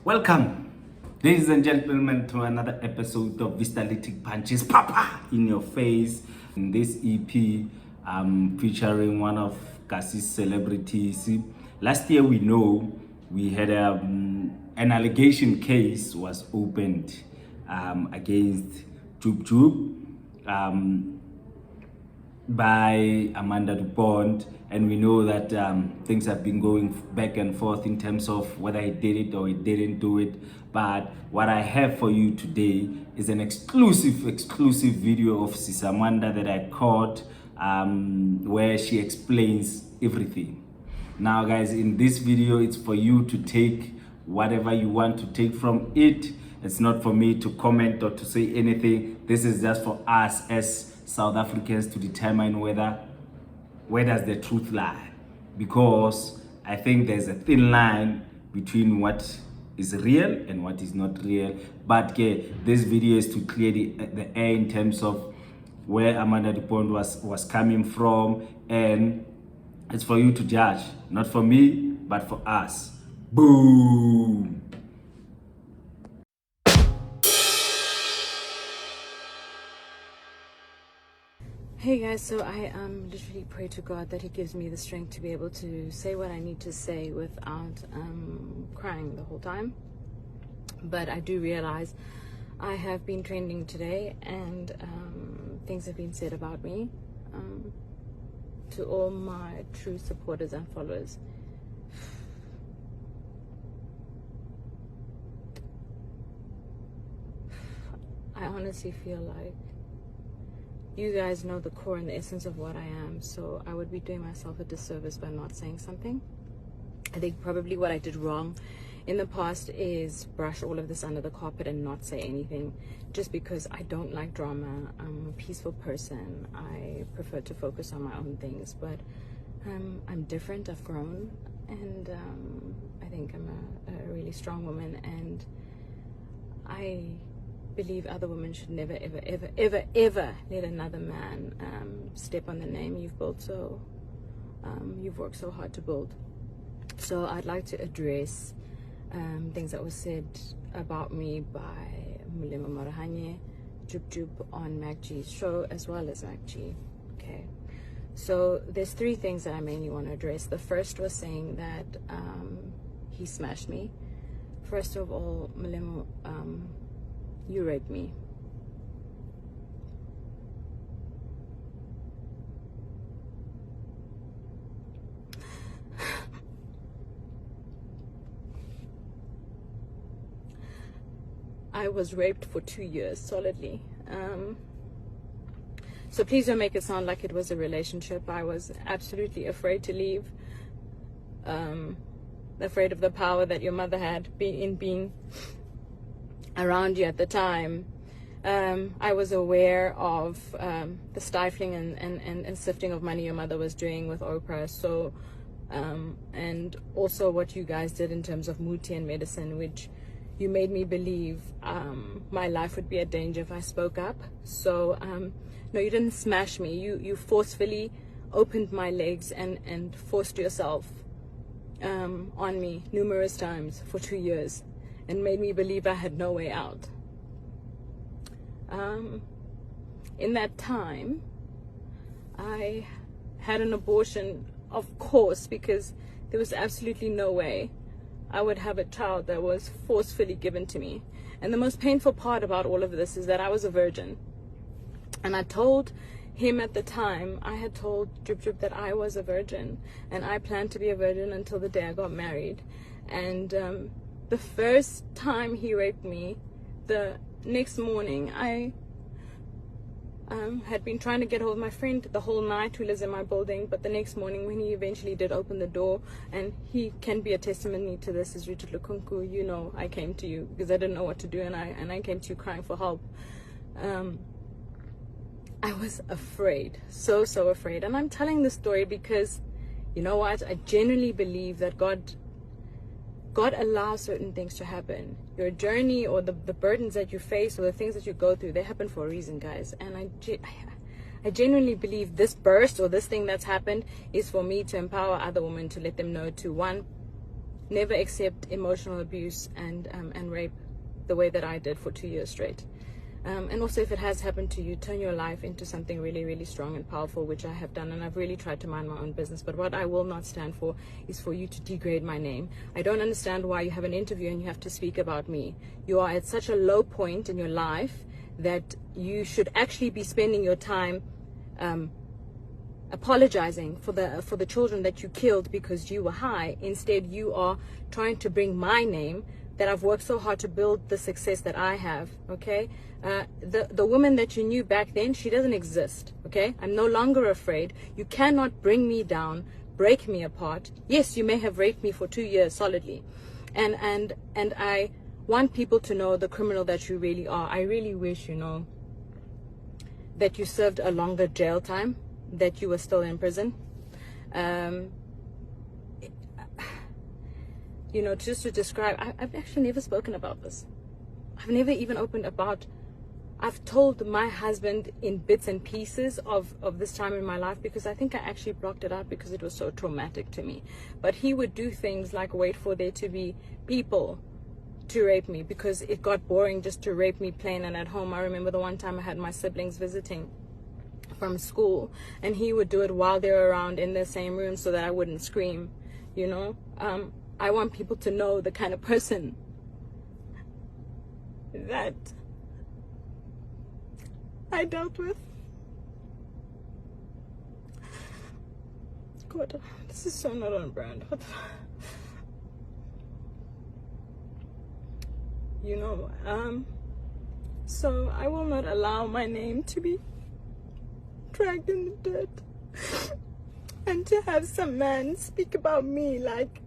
Welcome, ladies and gentlemen, to another episode of Vistalytic Punches Papa in your face. In this EP, I'm featuring one of Kasi's celebrities. Last year, we had an allegation case was opened against Du-Pont by Du-Pont, and we know that things have been going back and forth in terms of whether he did it or he didn't do it. But what I have for you today is an exclusive video of Sisamanda that I caught where she explains everything. Now guys, in this video, it's for you to take whatever you want to take from it. It's not for me to comment or to say anything. This is just for us as South Africans to determine where does the truth lie, because I think there's a thin line between what is real and what is not real. But this video is to clear the air in terms of where Amanda Du-Pont was coming from, and it's for you to judge, not for me but for us. Boom. Hey guys, so I literally pray to God that He gives me the strength to be able to say what I need to say without crying the whole time. But I do realize I have been trending today, and things have been said about me to all my true supporters and followers. I honestly feel like you guys know the core and the essence of what I am, so I would be doing myself a disservice by not saying something. I think probably what I did wrong in the past is brush all of this under the carpet and not say anything, just because I don't like drama. I'm a peaceful person. I prefer to focus on my own things, but I'm different. I've grown, and I think I'm a really strong woman, and I believe other women should never ever let another man step on the name you've built, so you've worked so hard to build. So I'd like to address things that were said about me by Mulema Marahanye, Jub on MacG's show, as well as MacG. Okay, so there's three things that I mainly want to address. The first was saying that he smashed me. First of all, Mulema, you raped me. I was raped for 2 years solidly. So please don't make it sound like it was a relationship. I was absolutely afraid to leave. Afraid of the power that your mother had in being around you at the time. I was aware of the stifling and sifting of money your mother was doing with Oprah. So, and also what you guys did in terms of Muti and medicine, which you made me believe my life would be a danger if I spoke up. So, no, you didn't smash me. You forcefully opened my legs and forced yourself on me numerous times for 2 years, and made me believe I had no way out. In that time, I had an abortion, of course, because there was absolutely no way I would have a child that was forcefully given to me. And the most painful part about all of this is that I was a virgin. And I told him at the time, I had told Drip that I was a virgin, and I planned to be a virgin until the day I got married. And the first time he raped me, the next morning, I had been trying to get hold of my friend the whole night who lives in my building, but the next morning when he eventually did open the door, and he can be a testimony to this, is Richard Lukunku, you know, I came to you because I didn't know what to do, and I came to you crying for help. I was afraid, so afraid. And I'm telling this story because, you know what, I genuinely believe that God allows certain things to happen. Your journey or the burdens that you face or the things that you go through, they happen for a reason, guys. And I genuinely believe this burst or this thing that's happened is for me to empower other women, to let them know to, one, never accept emotional abuse and rape the way that I did for 2 years straight. And also, if it has happened to you, turn your life into something really, really strong and powerful, which I have done, and I've really tried to mind my own business. But what I will not stand for is for you to degrade my name. I don't understand why you have an interview and you have to speak about me. You are at such a low point in your life that you should actually be spending your time apologizing for the children that you killed because you were high. Instead, you are trying to bring my name, that I've worked so hard to build the success that I have, okay? The woman that you knew back then, she doesn't exist, okay? I'm no longer afraid. You cannot bring me down, break me apart. Yes, you may have raped me for 2 years solidly. And I want people to know the criminal that you really are. I really wish, that you served a longer jail time, that you were still in prison. Just to describe, I've actually never spoken about this. I've never even I've told my husband in bits and pieces of this time in my life, because I think I actually blocked it out because it was so traumatic to me. But he would do things like wait for there to be people to rape me, because it got boring just to rape me plain and at home. I remember the one time I had my siblings visiting from school, and he would do it while they were around in the same room so that I wouldn't scream, I want people to know the kind of person that I dealt with. God, this is so not on brand. So I will not allow my name to be dragged in the dirt and to have some man speak about me like,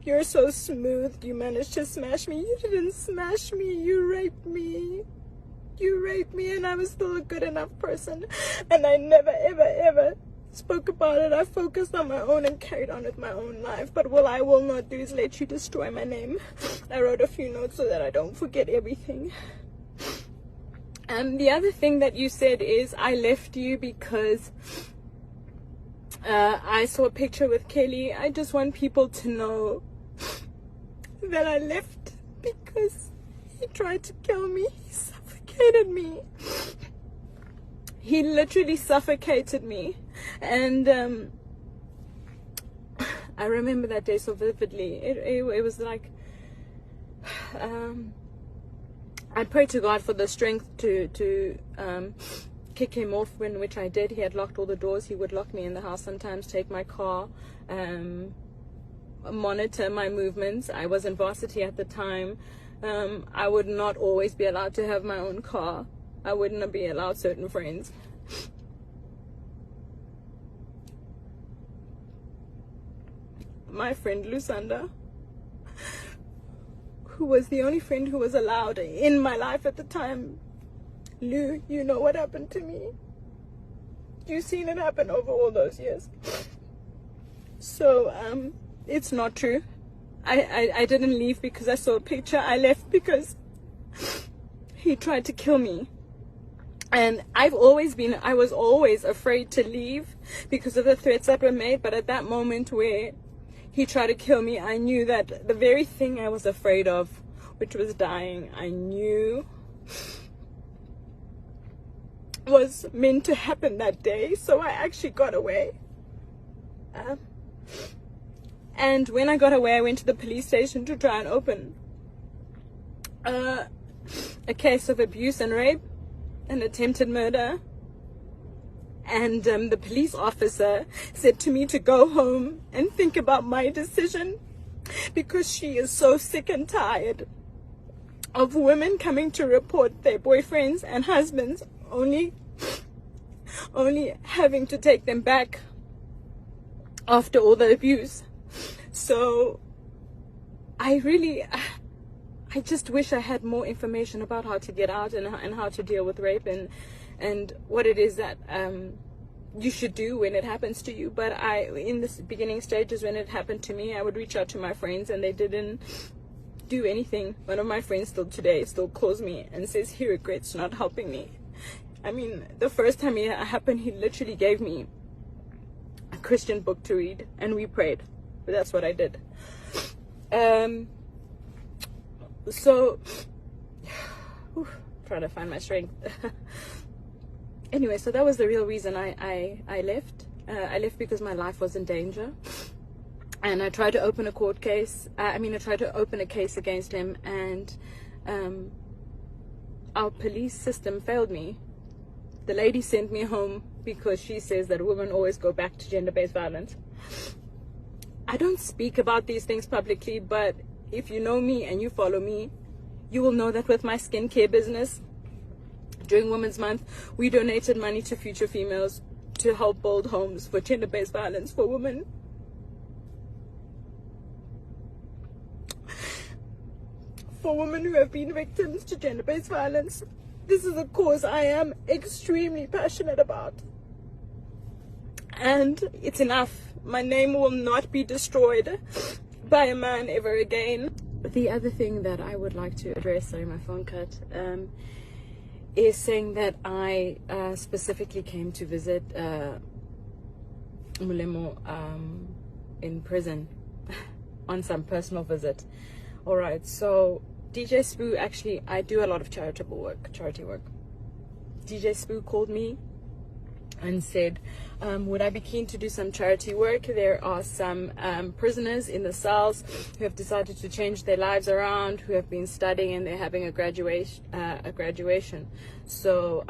you're so smooth, you managed to smash me. You didn't smash me, you raped me. You raped me, and I was still a good enough person. And I never, ever, ever spoke about it. I focused on my own and carried on with my own life. But what I will not do is let you destroy my name. I wrote a few notes so that I don't forget everything. And the other thing that you said is I left you because I saw a picture with Kelly. I just want people to know that I left because he tried to kill me. He suffocated me. He literally suffocated me. And I remember that day so vividly. It was like I prayed to God for the strength to kick him off, which I did. He had locked all the doors. He would lock me in the house sometimes, take my car, monitor my movements. I was in varsity at the time. I would not always be allowed to have my own car. I wouldn't be allowed certain friends. My friend Lusanda, who was the only friend who was allowed in my life at the time. Lou, you know what happened to me. You've seen it happen over all those years. So, it's not true. I didn't leave because I saw a picture. I left because he tried to kill me. And I was always afraid to leave because of the threats that were made. But at that moment where he tried to kill me, I knew that the very thing I was afraid of, which was dying, I knew was meant to happen that day. So I actually got away. And when I got away, I went to the police station to try and open a case of abuse and rape and attempted murder. And the police officer said to me to go home and think about my decision, because she is so sick and tired of women coming to report their boyfriends and husbands only having to take them back after all the abuse. So I just wish I had more information about how to get out and how to deal with rape and what it is that you should do when it happens to you. But in the beginning stages when it happened to me, I would reach out to my friends and they didn't do anything. One of my friends still calls me and says he regrets not helping me. I mean, the first time it happened, he literally gave me a Christian book to read and we prayed. But that's what I did. So, trying to find my strength. Anyway, so that was the real reason I left. I left because my life was in danger. And I tried to open a court case. I tried to open a case against him, and our police system failed me. The lady sent me home because she says that women always go back to gender-based violence. I don't speak about these things publicly, but if you know me and you follow me, you will know that with my skincare business, during Women's Month, we donated money to Future Females to help build homes for gender-based violence for women. For women who have been victims to gender-based violence. This is a cause I am extremely passionate about. And it's enough. My name will not be destroyed by a man ever again. The other thing that I would like to address, sorry, my phone cut, is saying that I specifically came to visit Mulemo in prison on some personal visit. All right, so DJ Spoo, actually, I do a lot of charity work. DJ Spoo called me and said, would I be keen to do some charity work? There are some prisoners in the cells who have decided to change their lives around, who have been studying, and they're having a graduation. So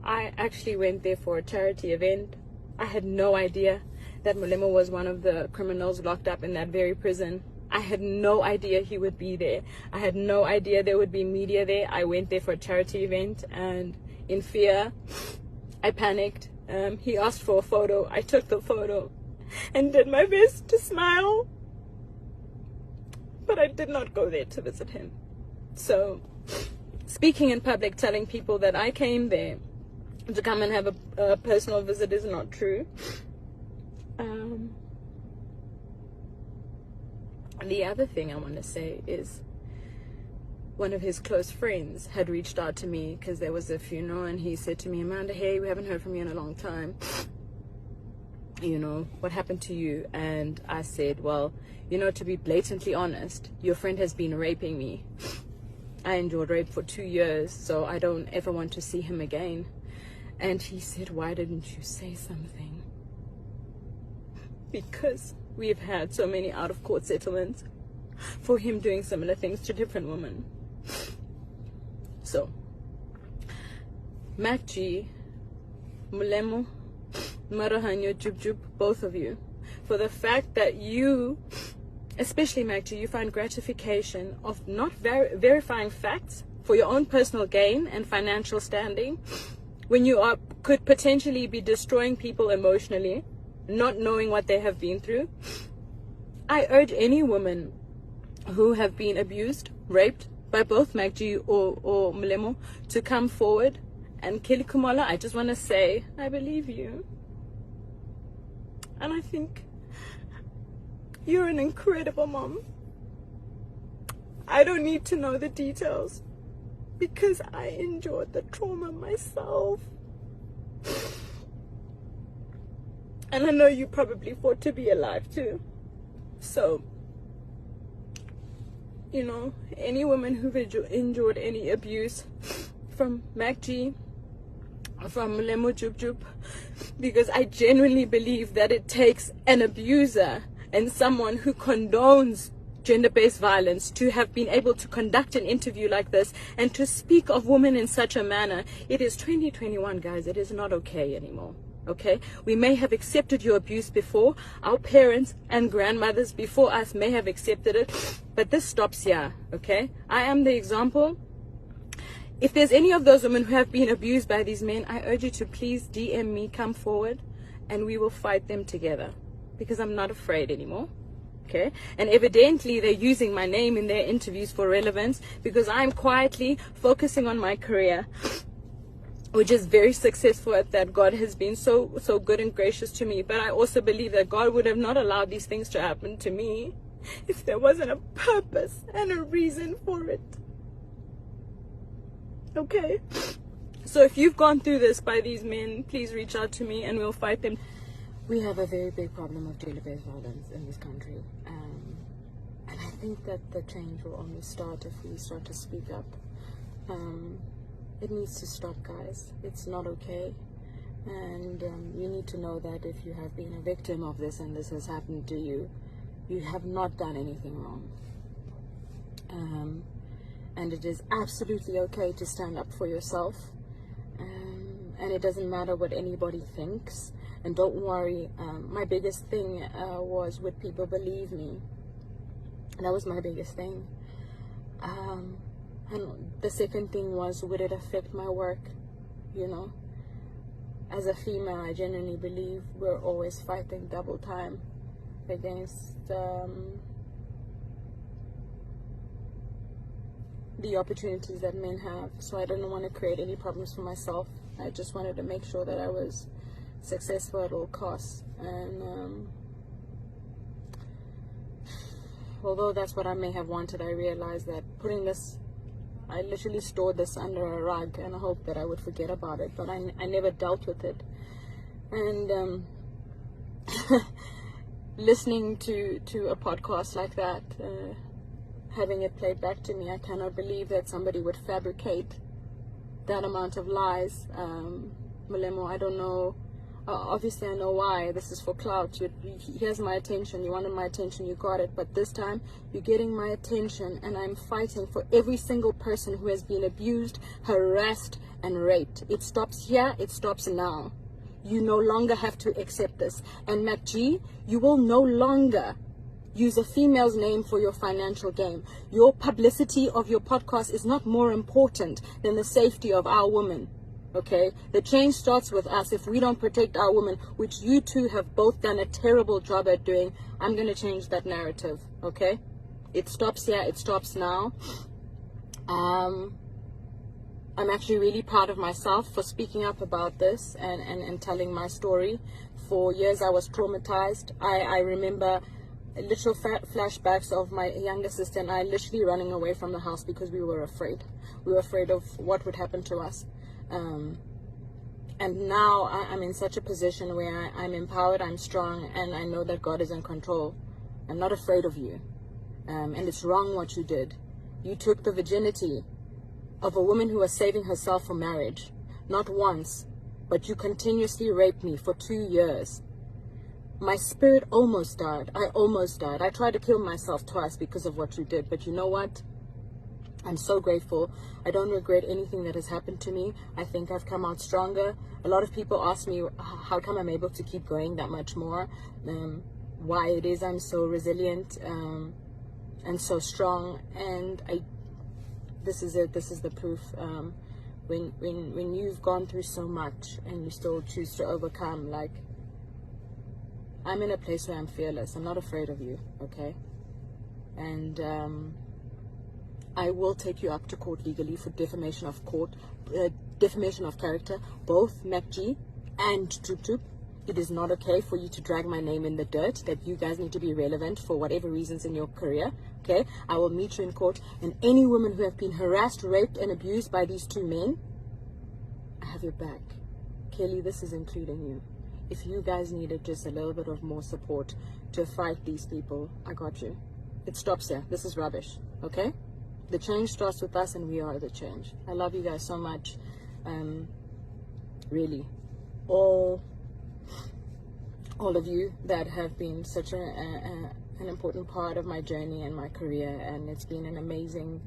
I actually went there for a charity event. I had no idea that Mulemo was one of the criminals locked up in that very prison. I had no idea he would be there. I had no idea there would be media there. I went there for a charity event, and in fear, I panicked. He asked for a photo. I took the photo and did my best to smile. But I did not go there to visit him. So, speaking in public, telling people that I came there to come and have a personal visit is not true. The other thing I want to say is one of his close friends had reached out to me because there was a funeral, and he said to me, Amanda, hey, we haven't heard from you in a long time. You know, what happened to you? And I said, well, you know, to be blatantly honest, your friend has been raping me. I endured rape for 2 years, so I don't ever want to see him again. And he said, why didn't you say something? Because we've had so many out-of-court settlements for him doing similar things to different women. So, Mac G, Mulemo, Marahanyo, Jub, both of you, for the fact that you, especially Mac G, you find gratification of not verifying facts for your own personal gain and financial standing, when you could potentially be destroying people emotionally, not knowing what they have been through. I urge any woman who have been abused, raped by both Magji or Mulemo to come forward. And Kelly Kumala, I just want to say, I believe you. And I think you're an incredible mom. I don't need to know the details because I endured the trauma myself. And I know you probably fought to be alive too. So, you know, any woman who've endured any abuse from Magji, from Mulemo Jub, because I genuinely believe that it takes an abuser and someone who condones gender-based violence to have been able to conduct an interview like this and to speak of women in such a manner. It is 2021, guys. It is not okay anymore. Okay, we may have accepted your abuse before. Our parents and grandmothers before us may have accepted it, but this stops here. Okay, I am the example. If there's any of those women who have been abused by these men, I urge you to please DM me, come forward, and we will fight them together, because I'm not afraid anymore. Okay, and evidently they're using my name in their interviews for relevance, because I'm quietly focusing on my career, which is very successful at that. God has been so good and gracious to me. But I also believe that God would have not allowed these things to happen to me if there wasn't a purpose and a reason for it. Okay? So if you've gone through this by these men, please reach out to me and we'll fight them. We have a very big problem of gender-based violence in this country. And I think that the change will only start if we start to speak up. It needs to stop, guys. It's not okay. And you need to know that if you have been a victim of this and this has happened to you, you have not done anything wrong. And it is absolutely okay to stand up for yourself. And it doesn't matter what anybody thinks. And don't worry, my biggest thing was, would people believe me? That was my biggest thing. And the second thing was, would it affect my work? You know, as a female, I genuinely believe we're always fighting double time against the opportunities that men have. So I didn't want to create any problems for myself. I just wanted to make sure that I was successful at all costs. And although that's what I may have wanted, I realized that putting this, I literally stored this under a rug and I hoped that I would forget about it, but I never dealt with it. And listening to a podcast like that, having it played back to me, I cannot believe that somebody would fabricate that amount of lies. Molemo, I don't know. Obviously, I know why. This is for clout. Here's my attention. You wanted my attention. You got it. But this time, you're getting my attention, and I'm fighting for every single person who has been abused, harassed, and raped. It stops here. It stops now. You no longer have to accept this. And MacG, you will no longer use a female's name for your financial gain. Your publicity of your podcast is not more important than the safety of our women. Okay, the change starts with us. If we don't protect our women, which you two have both done a terrible job at doing, I'm going to change that narrative. Okay, it stops here. It stops now. I'm actually really proud of myself for speaking up about this and telling my story. For years, I was traumatized. I remember literal flashbacks of my younger sister and I literally running away from the house because we were afraid. We were afraid of what would happen to us. And now I'm in such a position where I'm empowered, I'm strong, and I know that God is in control. I'm not afraid of you. And it's wrong what you did. You took the virginity of a woman who was saving herself for marriage. Not once, but you continuously raped me for 2 years. My spirit almost died. I almost died. I tried to kill myself twice because of what you did. But you know what? I'm so grateful. I don't regret anything that has happened to me. I think I've come out stronger. A lot of people ask me how come I'm able to keep going that much more, why it is I'm so resilient and so strong. And this is it. This is the proof. When you've gone through so much and you still choose to overcome, like, I'm in a place where I'm fearless. I'm not afraid of you, okay? And I will take you up to court legally for defamation of character, both MacG and Du-Pont. It is not okay for you to drag my name in the dirt, that you guys need to be relevant for whatever reasons in your career, okay? I will meet you in court, and any women who have been harassed, raped, and abused by these two men, I have your back. Kelly, this is including you. If you guys needed just a little bit of more support to fight these people, I got you. It stops there. This is rubbish, okay? The change starts with us, and we are the change. I love you guys so much. Really, all of you that have been such an important part of my journey and my career, and it's been an amazing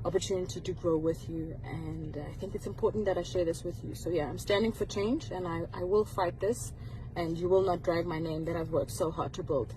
opportunity to grow with you, and I think it's important that I share this with you. So yeah, I'm standing for change, and I will fight this, and you will not drag my name that I've worked so hard to build.